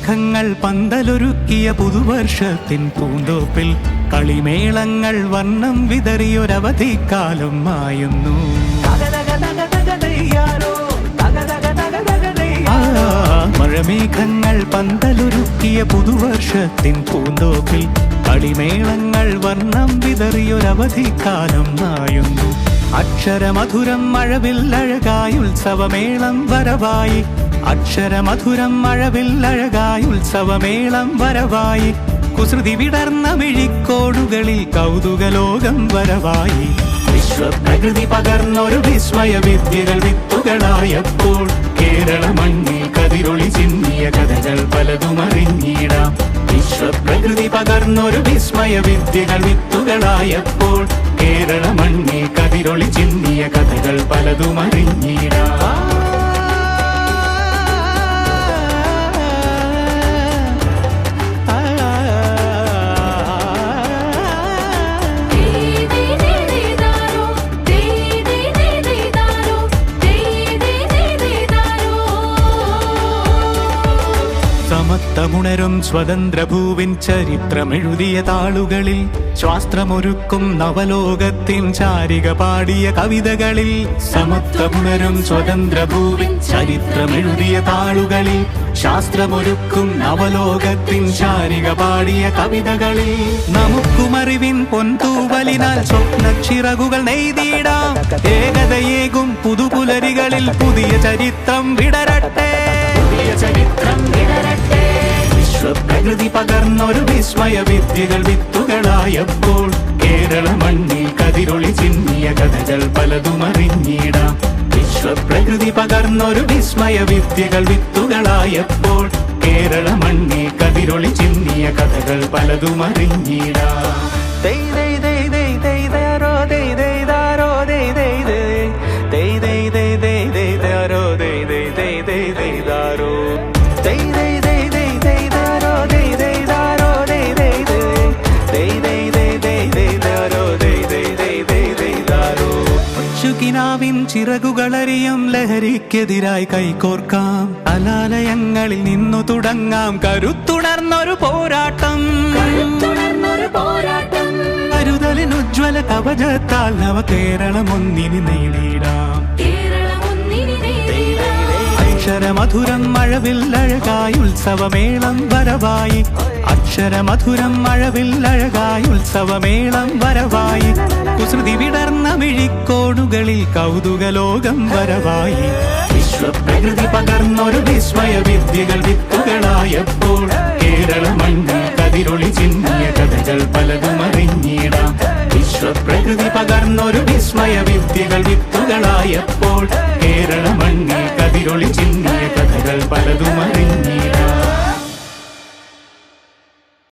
മഴമേഘങ്ങൾ പന്തലൊരുക്കിയ പുതുവർഷത്തിൻ പൂന്തോപ്പിൽ കളിമേളങ്ങൾ വർണ്ണം വിതറിയൊരവധിക്കാലം മായുന്നു. മഴമേഘങ്ങൾ പന്തലൊരുക്കിയ പുതുവർഷത്തിൻ പൂന്തോപ്പിൽ കളിമേളങ്ങൾ വർണ്ണം വിതറിയൊരവധിക്കാലം മായുന്നു. അക്ഷരമധുരം മഴവില്ലഴകായി ഉത്സവമേളം വരവായി. അക്ഷരമധുരം മഴവില്ലഴകായി ഉത്സവമേളം വരവായി. കുസൃതി വിടർന്ന മിഴിക്കോടുകളിൽ കൗതുകലോകം വരവായി. വിശ്വപ്രകൃതി പകർന്നൊരു വിസ്മയ വിദ്യകൾ വിത്തുകളായപ്പോൾ കേരള മണ്ണിൽ കതിരൊളി ചിന്നിയ കഥകൾ പലതും അറിഞ്ഞിടാം. വിശ്വപ്രകൃതി പകർന്നൊരു വിസ്മയ വിദ്യകൾ വിത്തുകളായപ്പോൾ കേരള മണ്ണിൽ കതിരൊളി ചിന്നിയ കഥകൾ പലതും അറിഞ്ഞിടാം. സമത്വമുണരും സ്വതന്ത്രഭൂവിൻ ചരിത്രമെഴുതിയ താളുകളിൽ ശാസ്ത്രമൊരുക്കും നവലോകത്തിൻ ചാരിക പാടിയ കവിതകളിൽ. സമത്വമുണരും സ്വതന്ത്രഭൂവിൻ ചരിത്രമെഴുതിയ താളുകളിൽ ശാസ്ത്രമൊരുക്കും നവലോകത്തിൻ ചാരിക പാടിയ കവിതകളിൽ. നമുക്കുമറിവിൻ പൊൻതൂവലിനാൽ സ്വപ്നച്ചിറകുകൾ നെയ്തിടാം. ഏകതയേകും പുതുപുലരികളിൽ പുതിയ ചരിത്രം വിടരട്ടെ. വിശ്വപ്രകൃതി പകർന്നൊരു വിസ്മയ വിദ്യകൾ വിത്തുകളായപ്പോൾ കേരള മണ്ണിൽ കതിരൊളി ചിന്നിയ കഥകൾ പലതും അറിഞ്ഞിടാം. വിശ്വപ്രകൃതി പകർന്നൊരു വിസ്മയ വിദ്യകൾ വിത്തുകളായപ്പോൾ കേരള മണ്ണിൽ കതിരൊളി ചിന്നിയ കഥകൾ പലതും അറിഞ്ഞിടാം. ിൻ ചിറകുകളറിയും ലഹരിക്കെതിരായി കൈകോർക്കാം. കലാലയങ്ങളിൽ നിന്നു തുടങ്ങാം കരുത്തുണർന്നൊരു പോരാട്ടം. കരുതലിനുജ്വല കവചത്താൽ നവ കേരളം ഒന്നിന് നേടിയിടാം. അക്ഷരമധുരം മഴവില്ലഴകായി ഉത്സവമേളം വരവായി. അക്ഷരമധുരം മഴവില്ലഴകായി ഉത്സവമേളം വരവായി. കുസൃതി വിടർന്ന മിഴിക്കോടുകളിൽ കൗതുകലോകം വരവായി. വിശ്വപ്രകൃതി പകർന്നൊരു വിസ്മയ വിദ്യകൾ വിത്തുകളായപ്പോൾ കേരള മണ്ണിൽ കതിരൊളി ചിന്നിയ കഥകൾ പലതും അറിഞ്ഞിടാം. വിശ്വപ്രകൃതി പകർന്നൊരു വിസ്മയ വിദ്യകൾ വിത്തുകളായപ്പോൾ